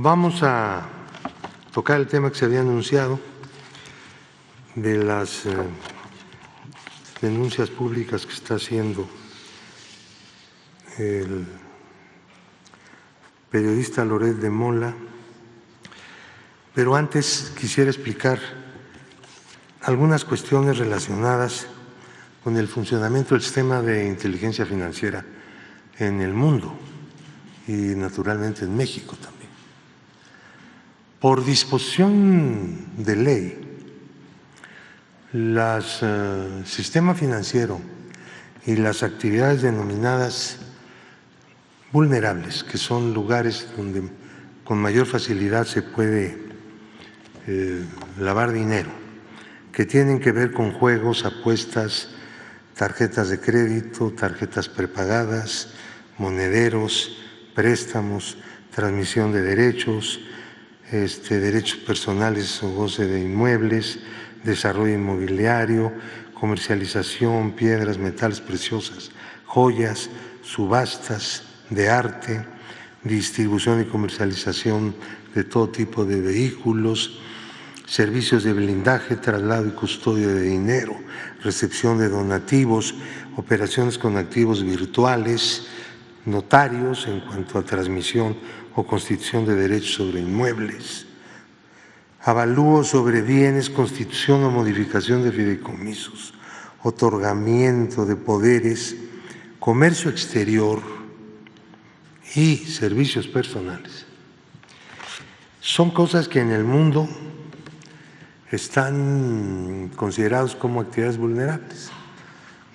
Vamos a tocar el tema que se había anunciado de las denuncias públicas que está haciendo el periodista Loret de Mola, pero antes quisiera explicar algunas cuestiones relacionadas con el funcionamiento del sistema de inteligencia financiera en el mundo y naturalmente en México también. Por disposición de ley, el sistema financiero y las actividades denominadas vulnerables, que son lugares donde con mayor facilidad se puede lavar dinero, que tienen que ver con juegos, apuestas, tarjetas de crédito, tarjetas prepagadas, monederos, préstamos, transmisión de derechos, derechos personales o goce de inmuebles, desarrollo inmobiliario, comercialización, piedras, metales preciosas, joyas, subastas de arte, distribución y comercialización de todo tipo de vehículos, servicios de blindaje, traslado y custodia de dinero, recepción de donativos, operaciones con activos virtuales, notarios en cuanto a transmisión o constitución de derechos sobre inmuebles, avalúo sobre bienes, constitución o modificación de fideicomisos, otorgamiento de poderes, comercio exterior y servicios personales. Son cosas que en el mundo están considerados como actividades vulnerables.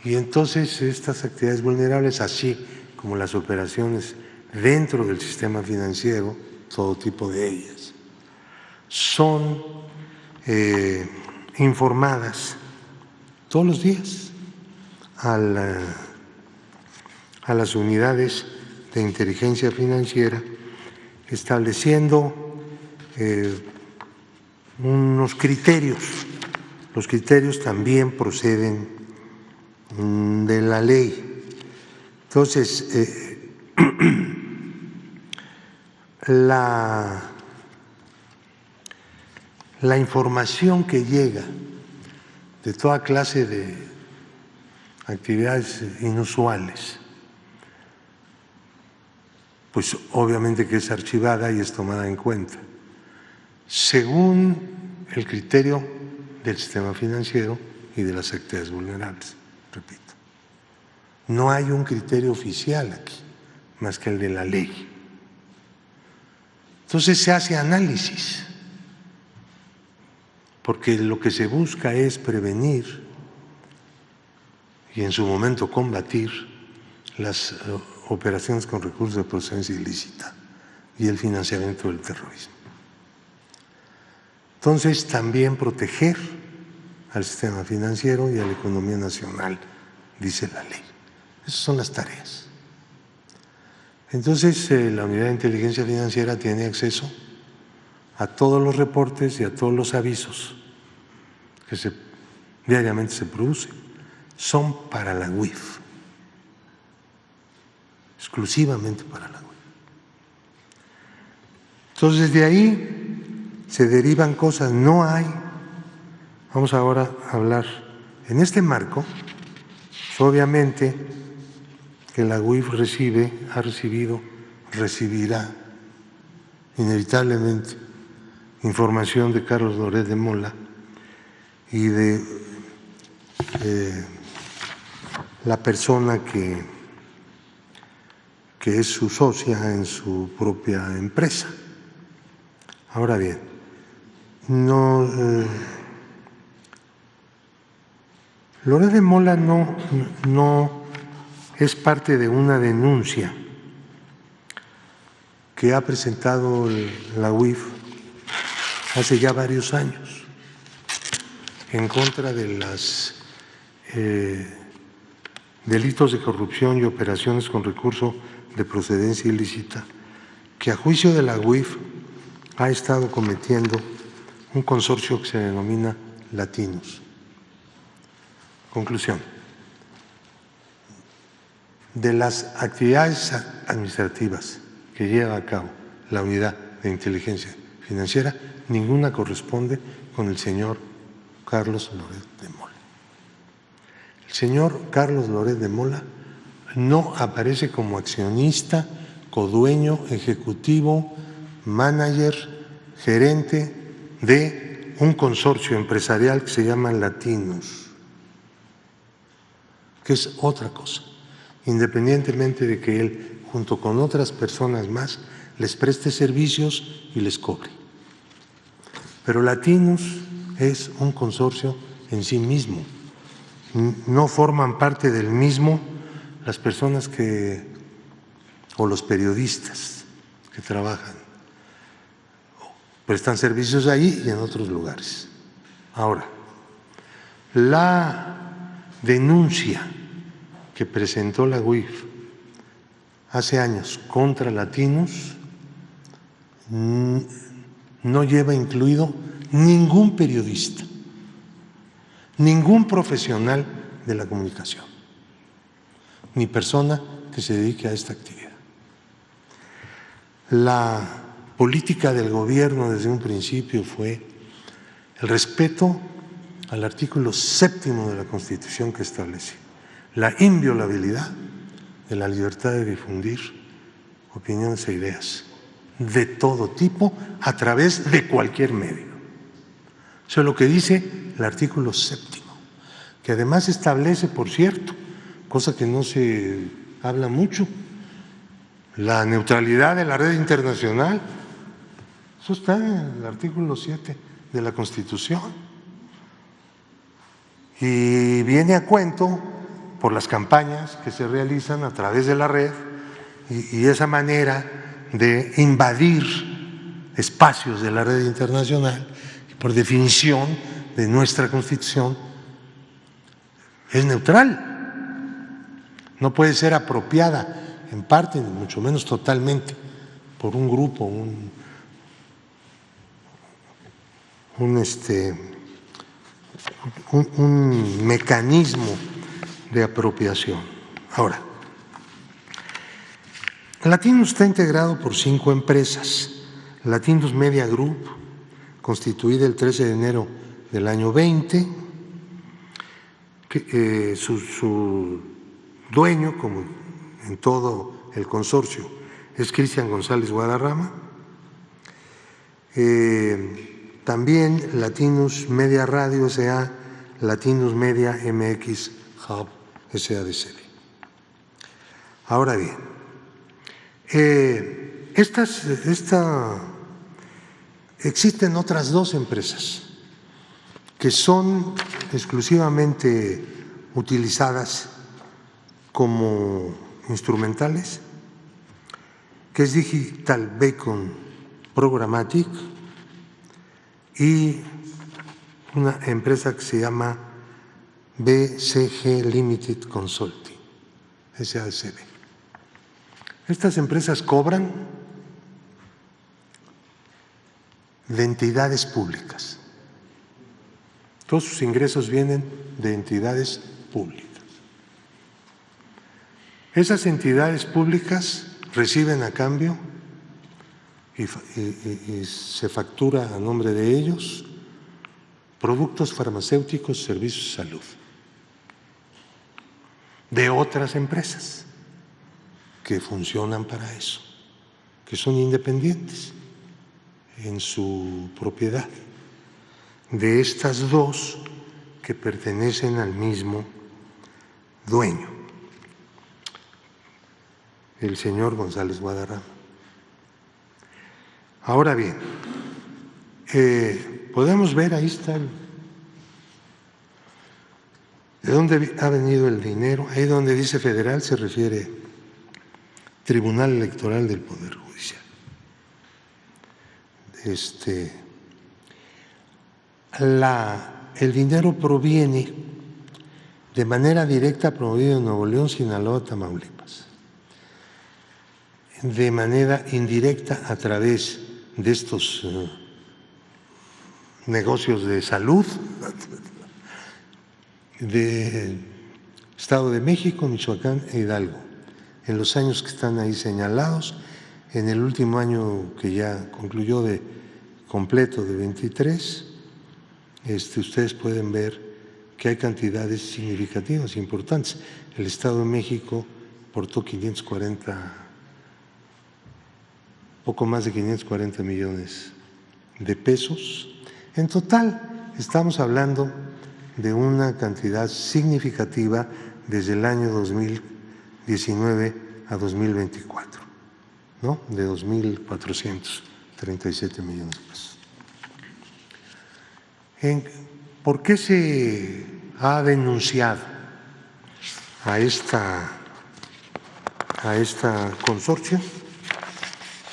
Y entonces estas actividades vulnerables, así como las operaciones dentro del sistema financiero, todo tipo de ellas, son informadas todos los días a las unidades de inteligencia financiera, estableciendo unos criterios. Los criterios también proceden de la ley. Entonces, la información que llega de toda clase de actividades inusuales, pues obviamente que es archivada y es tomada en cuenta, según el criterio del sistema financiero y de las actividades vulnerables, repito. No hay un criterio oficial aquí, más que el de la ley. Entonces se hace análisis, porque lo que se busca es prevenir y en su momento combatir las operaciones con recursos de procedencia ilícita y el financiamiento del terrorismo. Entonces también proteger al sistema financiero y a la economía nacional, dice la ley. Esas son las tareas. Entonces, la Unidad de Inteligencia Financiera tiene acceso a todos los reportes y a todos los avisos que diariamente se producen. Son para la UIF, exclusivamente para la UIF. Entonces, de ahí se derivan cosas. No hay, vamos ahora a hablar en este marco, obviamente que la UIF ha recibido, recibirá inevitablemente información de Carlos Loret de Mola y de la persona que es su socia en su propia empresa. Ahora bien, Loret de Mola no es parte de una denuncia que ha presentado la UIF hace ya varios años en contra de los delitos de corrupción y operaciones con recurso de procedencia ilícita que a juicio de la UIF ha estado cometiendo un consorcio que se denomina Latinos. Conclusión. De las actividades administrativas que lleva a cabo la Unidad de Inteligencia Financiera, ninguna corresponde con el señor Carlos Loret de Mola. El señor Carlos Loret de Mola no aparece como accionista, codueño, ejecutivo, manager, gerente de un consorcio empresarial que se llama Latinus, que es otra cosa, independientemente de que él, junto con otras personas más, les preste servicios y les cobre. Pero Latinus es un consorcio en sí mismo, no forman parte del mismo las personas o los periodistas que trabajan, prestan servicios ahí y en otros lugares. Ahora, la denuncia que presentó la UIF hace años contra Latinus no lleva incluido ningún periodista, ningún profesional de la comunicación, ni persona que se dedique a esta actividad. La política del gobierno desde un principio fue el respeto al artículo 7º de la Constitución, que establece la inviolabilidad de la libertad de difundir opiniones e ideas de todo tipo a través de cualquier medio. Eso es lo que dice el artículo 7º, que además establece, por cierto, cosa que no se habla mucho, la neutralidad de la red internacional. Eso está en el artículo 7 de la Constitución. Y viene a cuento por las campañas que se realizan a través de la red y esa manera de invadir espacios de la red internacional, que por definición de nuestra Constitución es neutral, no puede ser apropiada en parte, ni mucho menos totalmente, por un grupo, un mecanismo de apropiación. Ahora, Latinus está integrado por 5 empresas. Latinus Media Group, constituida el 13 de enero del año 20, su dueño, como en todo el consorcio, es Cristian González Guadarrama. También Latinus Media Radio S.A., Latinus Media MX Hub S.A.D.C.V. Ahora bien, existen otras 2 empresas que son exclusivamente utilizadas como instrumentales, que es Digital Beacon Programmatic y una empresa que se llama BCG Limited Consulting, SADCB. Estas empresas cobran de entidades públicas. Todos sus ingresos vienen de entidades públicas. Esas entidades públicas reciben a cambio y se factura a nombre de ellos productos farmacéuticos, servicios de salud de otras empresas que funcionan para eso, que son independientes en su propiedad, de estas 2 que pertenecen al mismo dueño, el señor González Guadarrama. Ahora bien, podemos ver, ahí está, de dónde ha venido el dinero. Ahí donde dice federal se refiere Tribunal Electoral del Poder Judicial. El dinero proviene de manera directa, promovido en Nuevo León, Sinaloa, Tamaulipas, de manera indirecta a través de estos negocios de salud de Estado de México, Michoacán e Hidalgo, en los años que están ahí señalados, en el último año que ya concluyó de completo de 23, ustedes pueden ver que hay cantidades significativas, importantes. El Estado de México aportó poco más de 540 millones de pesos. En total, estamos hablando de una cantidad significativa desde el año 2019 a 2024, ¿no? De 2.437 millones de pesos. ¿Por qué se ha denunciado a esta consorcio?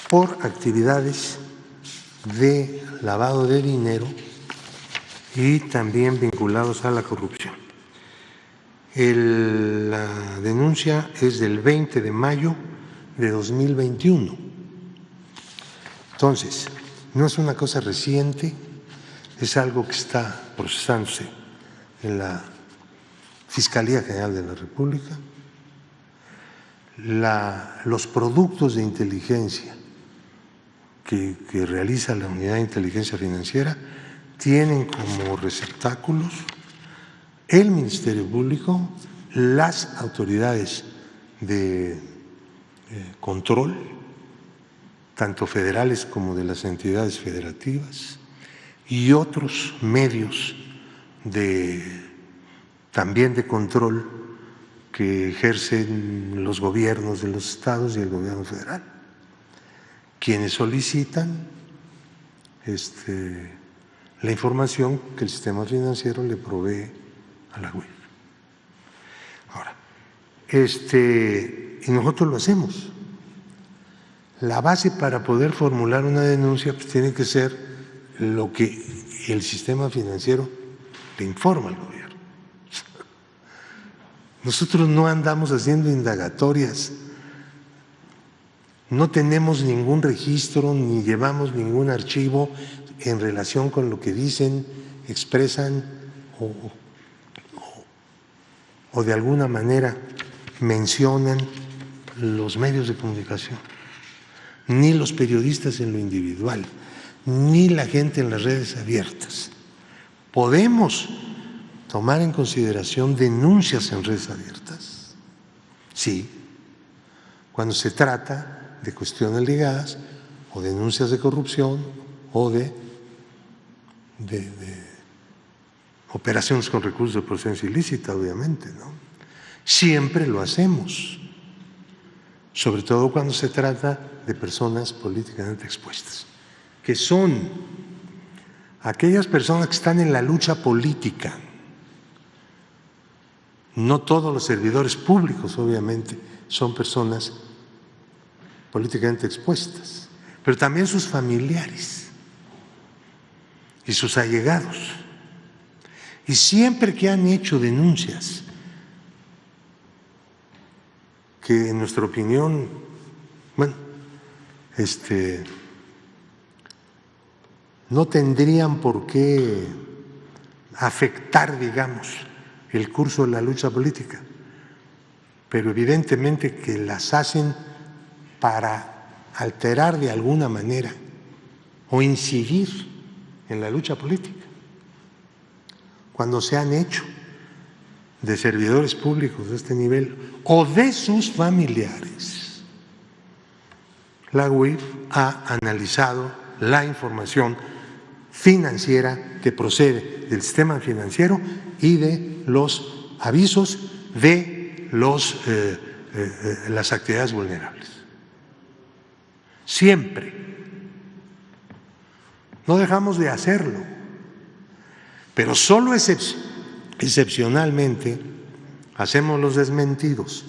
Por actividades de lavado de dinero y también vinculados a la corrupción. La denuncia es del 20 de mayo de 2021. Entonces, no es una cosa reciente, es algo que está procesándose en la Fiscalía General de la República. Los productos de inteligencia que realiza la Unidad de Inteligencia Financiera tienen como receptáculos el Ministerio Público, las autoridades de control, tanto federales como de las entidades federativas, y otros medios también de control que ejercen los gobiernos de los estados y el gobierno federal, quienes solicitan la información que el sistema financiero le provee a la UIF. Ahora, y nosotros lo hacemos. La base para poder formular una denuncia pues tiene que ser lo que el sistema financiero le informa al gobierno. Nosotros no andamos haciendo indagatorias, no tenemos ningún registro ni llevamos ningún archivo en relación con lo que dicen, expresan o de alguna manera mencionan los medios de comunicación, ni los periodistas en lo individual, ni la gente en las redes abiertas. ¿Podemos tomar en consideración denuncias en redes abiertas? Sí, cuando se trata de cuestiones ligadas o denuncias de corrupción o de operaciones con recursos de procedencia ilícita, obviamente, ¿no? Siempre lo hacemos, sobre todo cuando se trata de personas políticamente expuestas, que son aquellas personas que están en la lucha política. No todos los servidores públicos, obviamente, son personas políticamente expuestas, pero también sus familiares y sus allegados. Y siempre que han hecho denuncias que en nuestra opinión, bueno, no tendrían por qué afectar, digamos, el curso de la lucha política, pero evidentemente que las hacen para alterar de alguna manera o incidir en la lucha política. Cuando se han hecho de servidores públicos de este nivel o de sus familiares, la UIF ha analizado la información financiera que procede del sistema financiero y de los avisos de las actividades vulnerables. Siempre. No dejamos de hacerlo, pero solo excepcionalmente hacemos los desmentidos.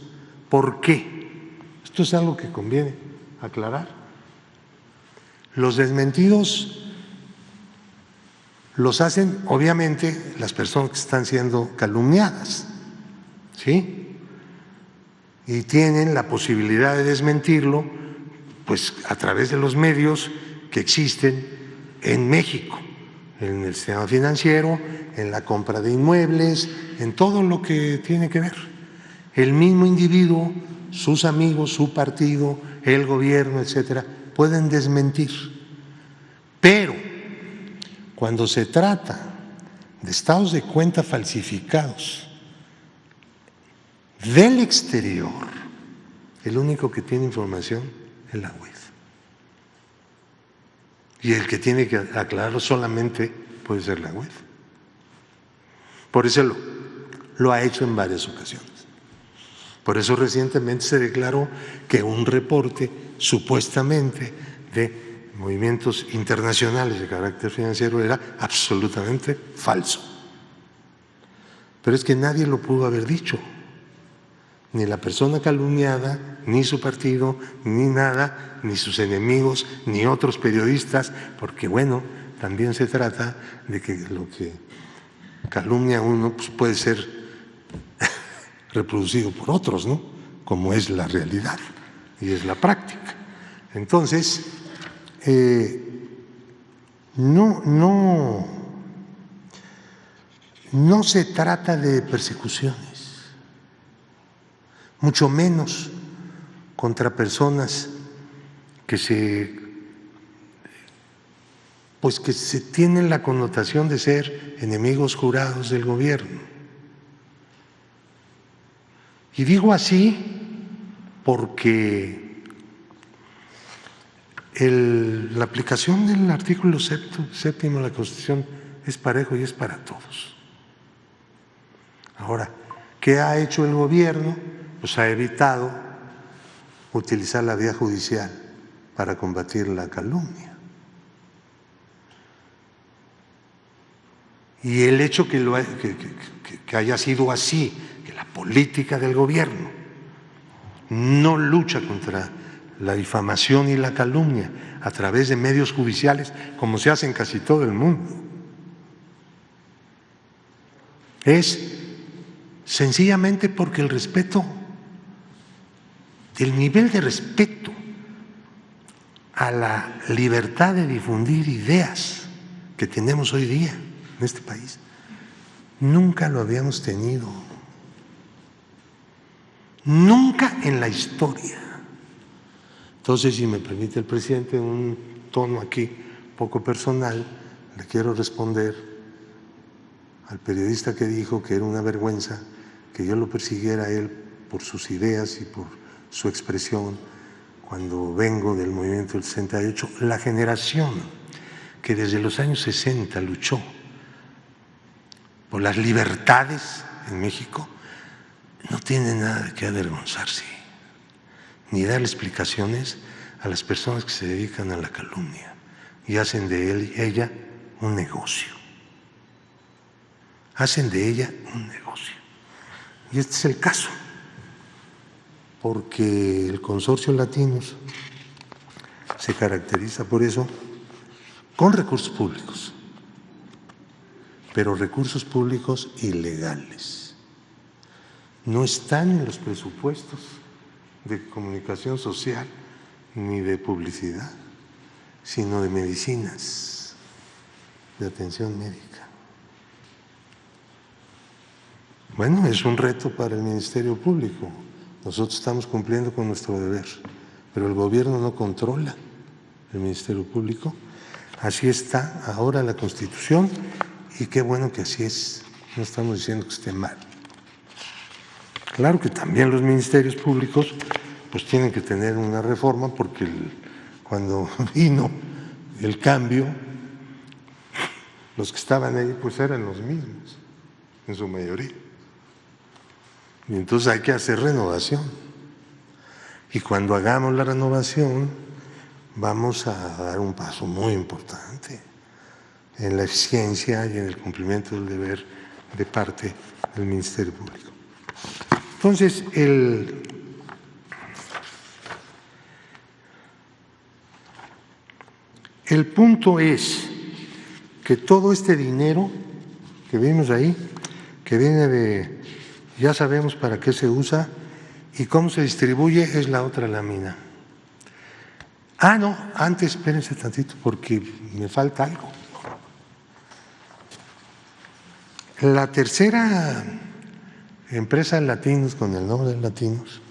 ¿Por qué? Esto es algo que conviene aclarar. Los desmentidos los hacen, obviamente, las personas que están siendo calumniadas, ¿sí? Y tienen la posibilidad de desmentirlo, pues a través de los medios que existen en México, en el sistema financiero, en la compra de inmuebles, en todo lo que tiene que ver. El mismo individuo sus amigos, su partido, el gobierno, etcétera, pueden desmentir. Pero cuando se trata de estados de cuenta falsificados del exterior, el único que tiene información es la UIF. Y el que tiene que aclararlo solamente puede ser la UIF. Por eso lo ha hecho en varias ocasiones. Por eso recientemente se declaró que un reporte supuestamente de movimientos internacionales de carácter financiero era absolutamente falso. Pero es que nadie lo pudo haber dicho, ni la persona calumniada, ni su partido, ni nada, ni sus enemigos, ni otros periodistas, porque bueno, también se trata de que lo que calumnia a uno pues puede ser reproducido por otros, ¿no? Como es la realidad y es la práctica. Entonces, no se trata de persecuciones, mucho menos contra personas que se tienen la connotación de ser enemigos jurados del gobierno. Y digo así porque la aplicación del artículo séptimo de la Constitución es parejo y es para todos. Ahora, ¿qué ha hecho el gobierno? Pues ha evitado utilizar la vía judicial para combatir la calumnia. Y el hecho que haya sido así, que la política del gobierno no lucha contra la difamación y la calumnia a través de medios judiciales, como se hace en casi todo el mundo, es sencillamente porque el nivel de respeto a la libertad de difundir ideas que tenemos hoy día en este país, nunca lo habíamos tenido, nunca en la historia. Entonces, si me permite el presidente, en un tono aquí poco personal, le quiero responder al periodista que dijo que era una vergüenza que yo lo persiguiera a él por sus ideas y por su expresión cuando vengo del movimiento del 68, la generación que desde los años 60 luchó por las libertades en México, no tiene nada de qué avergonzarse, ni darle explicaciones a las personas que se dedican a la calumnia y hacen de él y ella un negocio. Hacen de ella un negocio. Y este es el caso, porque el Consorcio Latinos se caracteriza por eso con recursos públicos, pero recursos públicos ilegales. No están en los presupuestos de comunicación social ni de publicidad, sino de medicinas, de atención médica. Bueno, es un reto para el Ministerio Público. Nosotros estamos cumpliendo con nuestro deber, pero el gobierno no controla el Ministerio Público. Así está ahora la Constitución y qué bueno que así es. No estamos diciendo que esté mal. Claro que también los ministerios públicos pues tienen que tener una reforma porque cuando vino el cambio, los que estaban ahí pues eran los mismos, en su mayoría. Y entonces hay que hacer renovación. Y cuando hagamos la renovación vamos a dar un paso muy importante en la eficiencia y en el cumplimiento del deber de parte del Ministerio Público. Entonces, el punto es que todo este dinero que vimos ahí, que viene de, ya sabemos para qué se usa y cómo se distribuye, es la otra lámina. Ah, no, antes espérense tantito porque me falta algo. La tercera empresa Latinos, con el nombre de Latinos,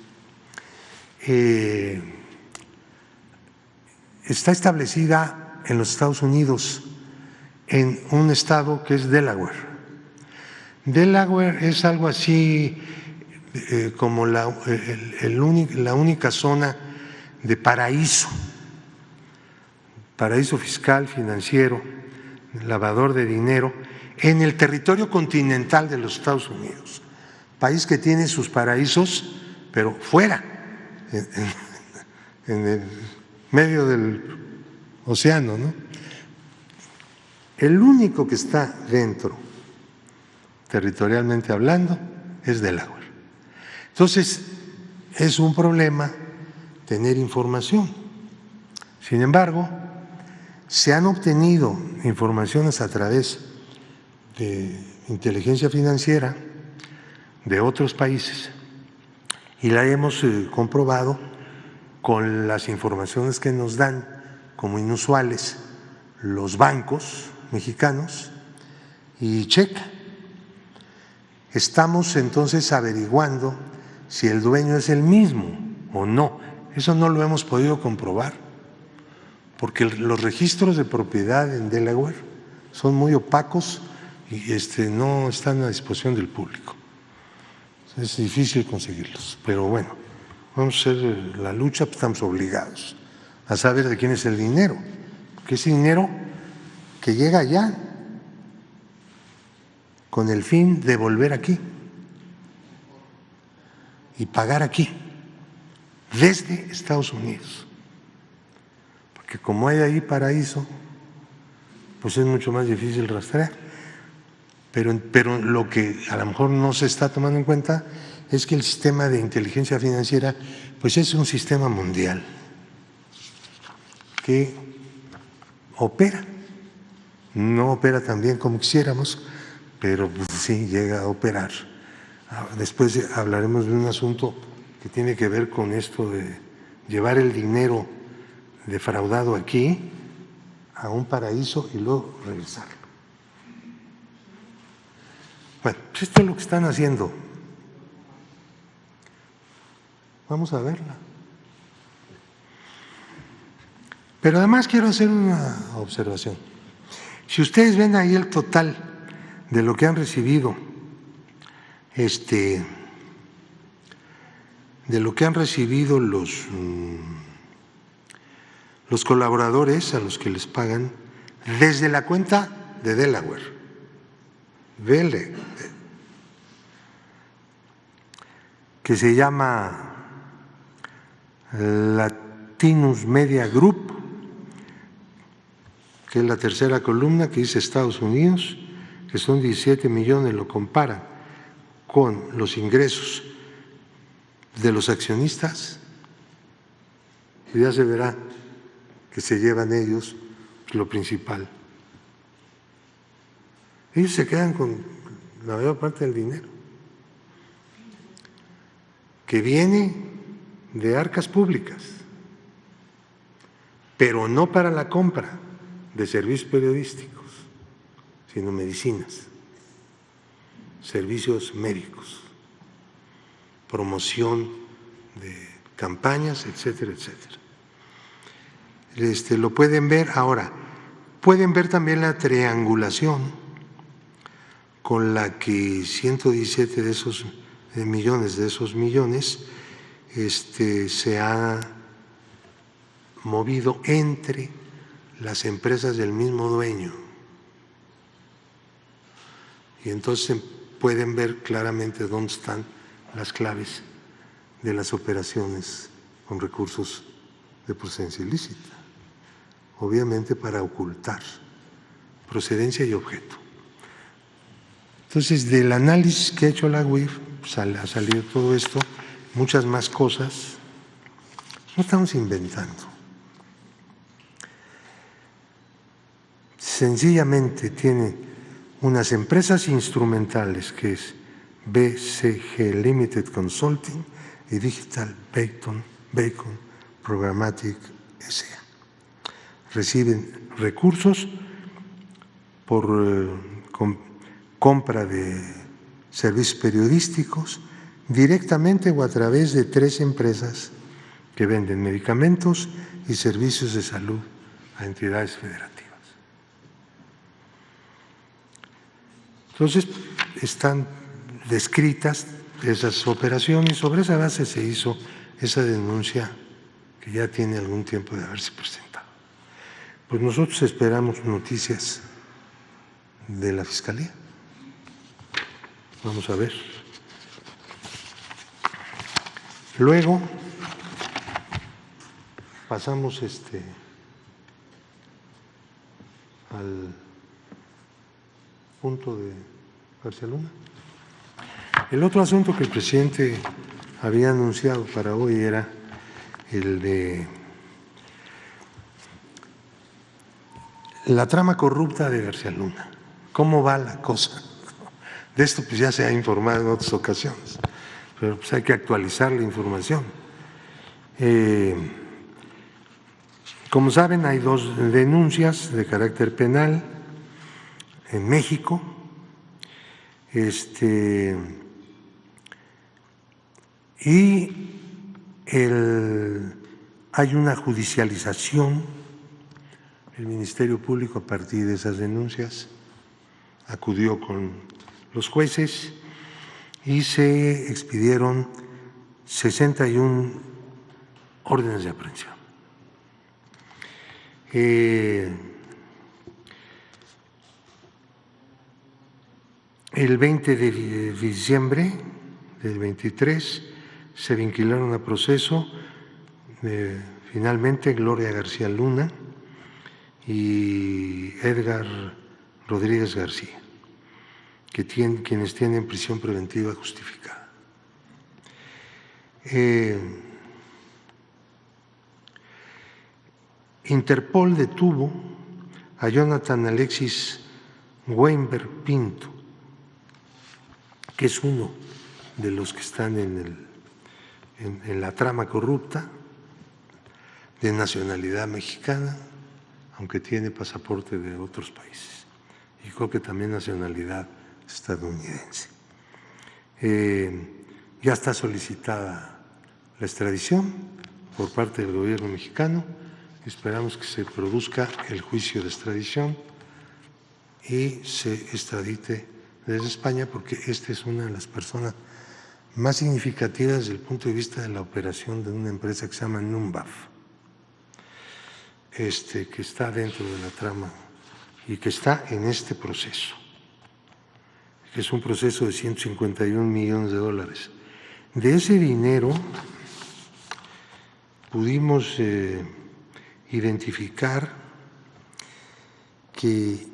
está establecida en los Estados Unidos en un estado que es Delaware. Delaware es algo así como la única zona de paraíso fiscal, financiero, lavador de dinero, en el territorio continental de los Estados Unidos. País que tiene sus paraísos, pero fuera, en el medio del océano, ¿no? El único que está dentro, territorialmente hablando, es Delaware. Entonces, es un problema tener información. Sin embargo, se han obtenido informaciones a través de inteligencia financiera de otros países y la hemos comprobado con las informaciones que nos dan como inusuales los bancos mexicanos y checa. Estamos entonces averiguando si el dueño es el mismo o no. Eso no lo hemos podido comprobar porque los registros de propiedad en Delaware son muy opacos y no están a disposición del público. Es difícil conseguirlos, pero bueno, vamos a hacer la lucha, pues estamos obligados a saber de quién es el dinero, porque es dinero que llega allá con el fin de volver aquí y pagar aquí, desde Estados Unidos. Porque como hay ahí paraíso, pues es mucho más difícil rastrear. Pero lo que a lo mejor no se está tomando en cuenta es que el sistema de inteligencia financiera pues es un sistema mundial que opera. No opera tan bien como quisiéramos, pero pues sí llega a operar. Después hablaremos de un asunto que tiene que ver con esto de llevar el dinero defraudado aquí a un paraíso y luego regresarlo. Bueno, pues esto es lo que están haciendo. Vamos a verla. Pero además quiero hacer una observación. Si ustedes ven ahí el total de lo que han recibido, de lo que han recibido los colaboradores a los que les pagan desde la cuenta de Delaware, que se llama Latinus Media Group, que es la tercera columna que dice Estados Unidos, que son 17 millones, lo compara con los ingresos de los accionistas, y ya se verá que se llevan ellos lo principal. Ellos se quedan con la mayor parte del dinero, que viene de arcas públicas, pero no para la compra de servicios periodísticos, sino medicinas, servicios médicos, promoción de campañas, etcétera, etcétera. Lo pueden ver ahora. Pueden ver también la triangulación con la que 117 de esos millones se ha movido entre las empresas del mismo dueño. Y entonces pueden ver claramente dónde están las claves de las operaciones con recursos de procedencia ilícita, obviamente para ocultar procedencia y objeto. Entonces, del análisis que ha hecho la UIF, pues ha salido todo esto, muchas más cosas. No estamos inventando. Sencillamente tiene unas empresas instrumentales que es BCG Limited Consulting y Digital Bacon Programmatic S.A. Reciben recursos por compra de servicios periodísticos directamente o a través de 3 empresas que venden medicamentos y servicios de salud a entidades federativas. Entonces, están descritas esas operaciones y sobre esa base se hizo esa denuncia que ya tiene algún tiempo de haberse presentado. Pues nosotros esperamos noticias de la Fiscalía. Vamos a ver. Luego pasamos al punto de García Luna. El otro asunto que el presidente había anunciado para hoy era el de la trama corrupta de García Luna. ¿Cómo va la cosa? De esto pues ya se ha informado en otras ocasiones, pero pues hay que actualizar la información. Como saben, hay dos denuncias de carácter penal en México. Hay una judicialización. El Ministerio Público, a partir de esas denuncias, acudió con los jueces y se expidieron 61 órdenes de aprehensión. El 20 de diciembre del 23 se vincularon a proceso finalmente Gloria García Luna y Edgar Rodríguez García, quienes tienen prisión preventiva justificada. Interpol detuvo a Jonathan Alexis Weinberg Pinto, que es uno de los que están en la trama corrupta, de nacionalidad mexicana, aunque tiene pasaporte de otros países, y creo que también nacionalidad estadounidense. Ya está solicitada la extradición por parte del gobierno mexicano. Esperamos que se produzca el juicio de extradición y se extradite desde España, porque esta es una de las personas más significativas desde el punto de vista de la operación de una empresa que se llama Numbaf, que está dentro de la trama y que está en este proceso, que es un proceso de 151 millones de dólares. De ese dinero pudimos identificar que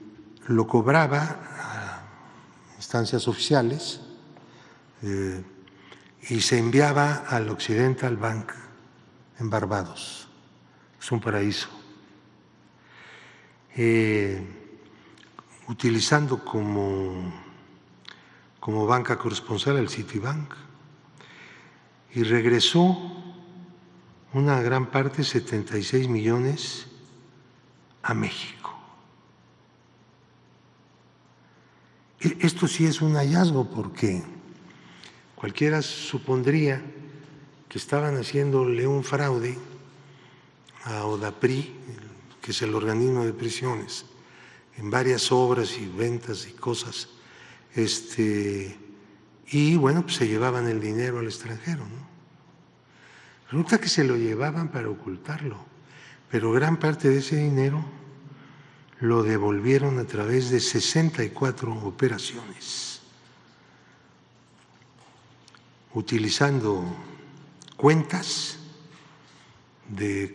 lo cobraba a instancias oficiales y se enviaba al Occidental Bank en Barbados. Es un paraíso. Utilizando como banca corresponsal el Citibank, y regresó una gran parte, 76 millones, a México. Esto sí es un hallazgo, porque cualquiera supondría que estaban haciéndole un fraude a ODAPRI, que es el organismo de prisiones, en varias obras y ventas y cosas, y bueno, pues se llevaban el dinero al extranjero, ¿no? Resulta que se lo llevaban para ocultarlo, pero gran parte de ese dinero lo devolvieron a través de 64 operaciones, utilizando cuentas de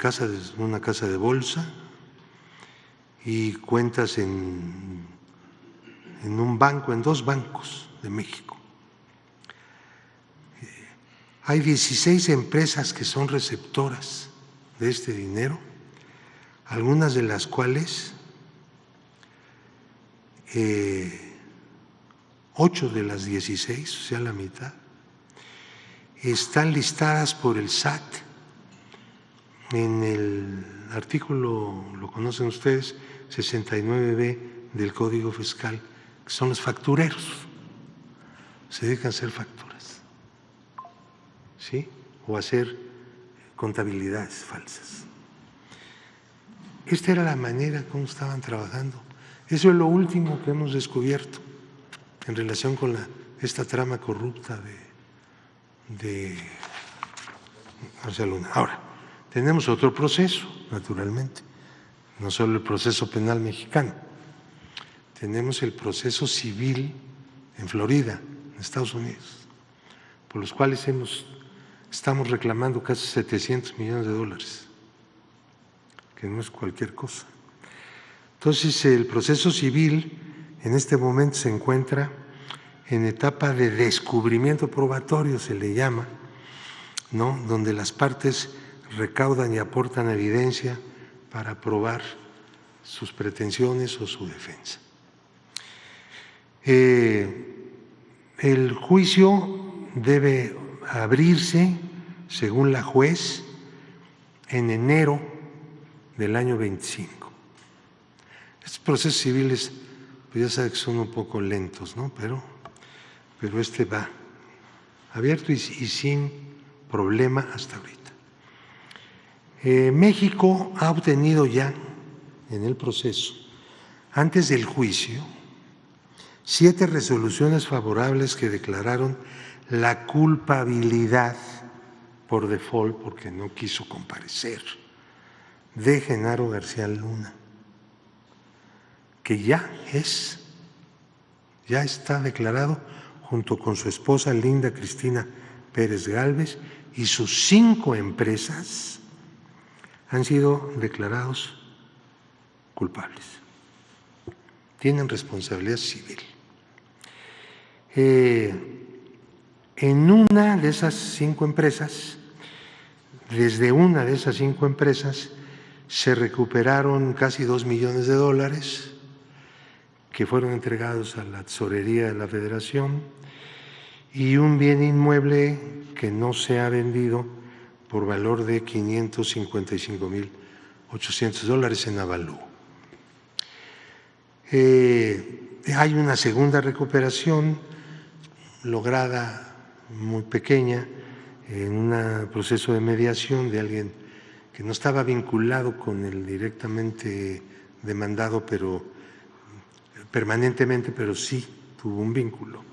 una casa de bolsa y cuentas en un banco, en 2 bancos de México. Hay 16 empresas que son receptoras de este dinero, algunas de las cuales 8 de las 16, o sea, la mitad, están listadas por el SAT en el artículo, lo conocen ustedes, 69B del Código Fiscal, que son los factureros, se dedican a hacer facturas, ¿sí? O a hacer contabilidades falsas. Esta era la manera como estaban trabajando. Eso es lo último que hemos descubierto en relación con esta trama corrupta de García Luna. Ahora, tenemos otro proceso, naturalmente, no solo el proceso penal mexicano, tenemos el proceso civil en Florida, en Estados Unidos, por los cuales estamos reclamando casi 700 millones de dólares, que no es cualquier cosa. Entonces, el proceso civil en este momento se encuentra en etapa de descubrimiento probatorio, se le llama, ¿no? Donde las partes recaudan y aportan evidencia para probar sus pretensiones o su defensa. El juicio debe abrirse, según la juez, en enero del año 25. Estos procesos civiles, pues ya sabe que son un poco lentos, ¿no? Pero este va abierto y sin problema hasta ahorita. México ha obtenido ya en el proceso, antes del juicio, 7 resoluciones favorables que declararon la culpabilidad por default, porque no quiso comparecer, de Genaro García Luna, que ya está declarado junto con su esposa Linda Cristina Pérez Gálvez y sus 5 empresas han sido declarados culpables. Tienen responsabilidad civil. En una de esas 5 empresas, desde una de esas 5 empresas, se recuperaron casi 2 millones de dólares que fueron entregados a la tesorería de la Federación y un bien inmueble que no se ha vendido por valor de $555,800 en avalúo. Hay una segunda recuperación lograda muy pequeña en un proceso de mediación de alguien que no estaba vinculado con el directamente demandado, pero permanentemente, pero sí tuvo un vínculo,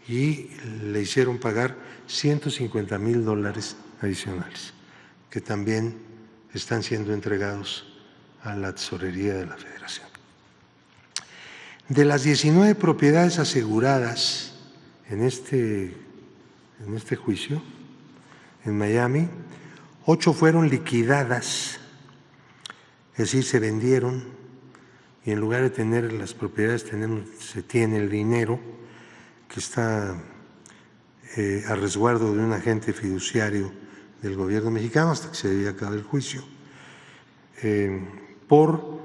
y le hicieron pagar $150,000 adicionales, que también están siendo entregados a la tesorería de la Federación. De las 19 propiedades aseguradas en este juicio en Miami, 8 fueron liquidadas, es decir, se vendieron, y en lugar de tener las propiedades se tiene el dinero que está a resguardo de un agente fiduciario del gobierno mexicano hasta que se debía acabar el juicio, por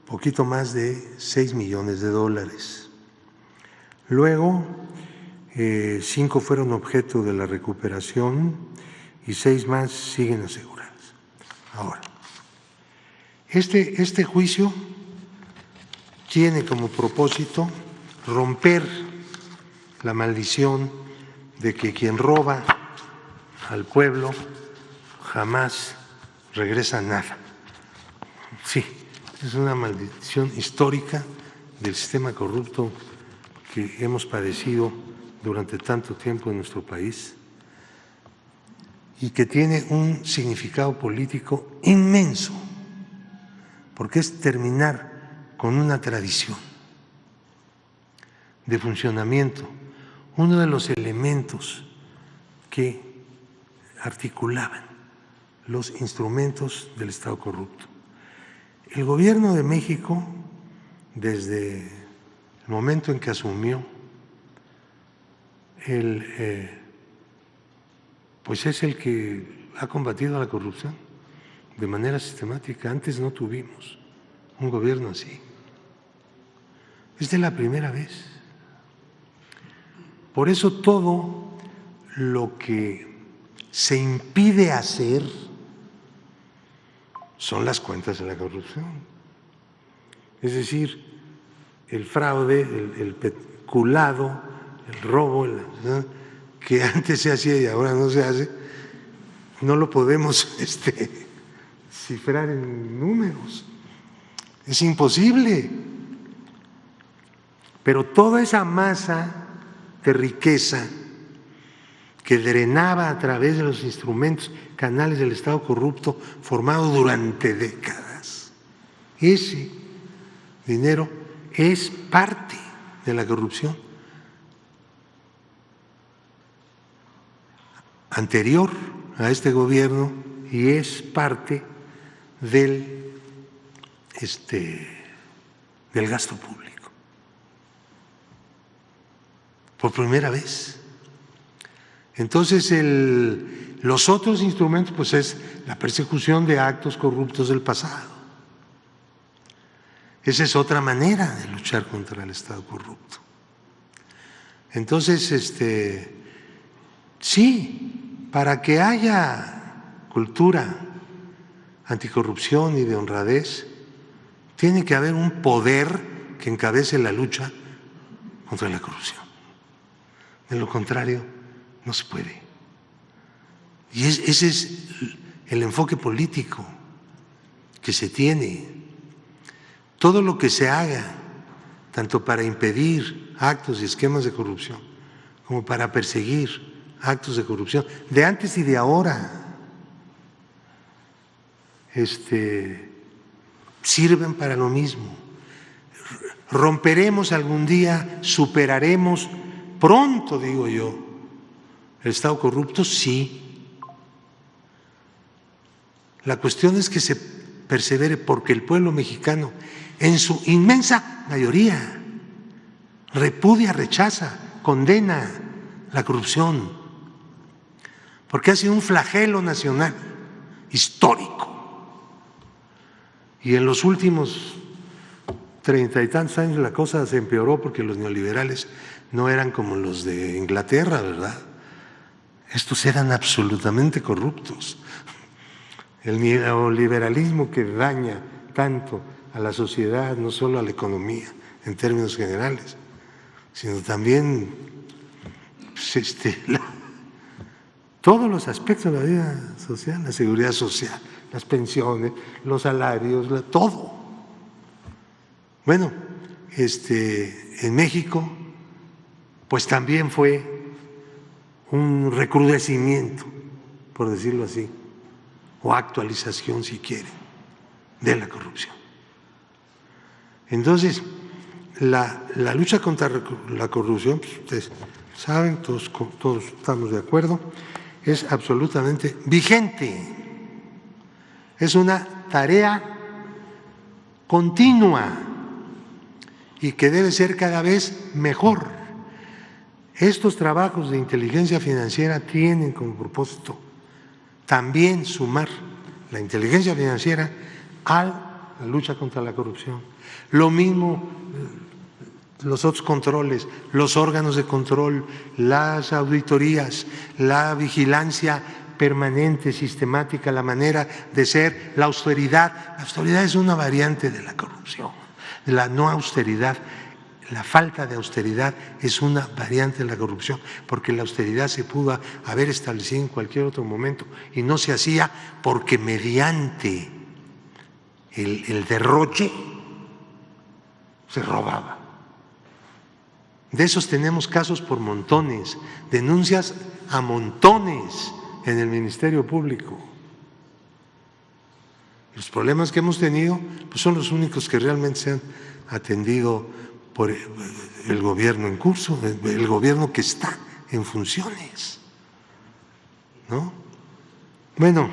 poquito más de $6 millones. Luego, 5 fueron objeto de la recuperación y 6 más siguen aseguradas. Ahora, este juicio tiene como propósito romper la maldición de que quien roba al pueblo jamás regresa nada. Sí, es una maldición histórica del sistema corrupto que hemos padecido durante tanto tiempo en nuestro país y que tiene un significado político inmenso, porque es terminar con una tradición de funcionamiento, uno de los elementos que articulaban los instrumentos del Estado corrupto. El gobierno de México, desde el momento en que asumió, pues es el que ha combatido la corrupción de manera sistemática. Antes no tuvimos un gobierno así. Esta es la primera vez. Por eso todo lo que se impide hacer son las cuentas de la corrupción. Es decir, el fraude, el peculado, el robo, ¿no?, que antes se hacía y ahora no se hace, no lo podemos cifrar en números, es imposible. Pero toda esa masa de riqueza que drenaba a través de los instrumentos, canales del Estado corrupto formado durante décadas, ese dinero es parte de la corrupción anterior a este gobierno y es parte del gasto público. Por primera vez. Entonces, los otros instrumentos, pues es la persecución de actos corruptos del pasado. Esa es otra manera de luchar contra el Estado corrupto. Entonces, sí, para que haya cultura anticorrupción y de honradez, tiene que haber un poder que encabece la lucha contra la corrupción. De lo contrario, no se puede. Y ese es el enfoque político que se tiene. Todo lo que se haga, tanto para impedir actos y esquemas de corrupción, como para perseguir actos de corrupción, de antes y de ahora, sirven para lo mismo. Romperemos algún día, superaremos pronto, digo yo, el Estado corrupto, sí. La cuestión es que se persevere porque el pueblo mexicano, en su inmensa mayoría, repudia, rechaza, condena la corrupción, porque ha sido un flagelo nacional histórico. Y en los últimos 30 y tantos años la cosa se empeoró porque los neoliberales no eran como los de Inglaterra, ¿verdad? Estos eran absolutamente corruptos. El neoliberalismo que daña tanto a la sociedad, no solo a la economía en términos generales, sino también todos los aspectos de la vida social, la seguridad social, las pensiones, los salarios, todo. Bueno, en México, pues también fue un recrudecimiento, por decirlo así, o actualización, si quiere, de la corrupción. Entonces, la lucha contra la corrupción, pues ustedes saben, todos estamos de acuerdo, es absolutamente vigente. Es una tarea continua y que debe ser cada vez mejor. Estos trabajos de inteligencia financiera tienen como propósito también sumar la inteligencia financiera a la lucha contra la corrupción. Lo mismo los otros controles, los órganos de control, las auditorías, la vigilancia permanente, sistemática, la manera de ser, la austeridad. La austeridad es una variante de la corrupción, de la no austeridad. La falta de austeridad es una variante de la corrupción, porque la austeridad se pudo haber establecido en cualquier otro momento y no se hacía porque mediante el derroche se robaba. De esos tenemos casos por montones, denuncias a montones en el Ministerio Público. Los problemas que hemos tenido pues son los únicos que realmente se han atendido por el gobierno en curso, el gobierno que está en funciones, ¿no? Bueno,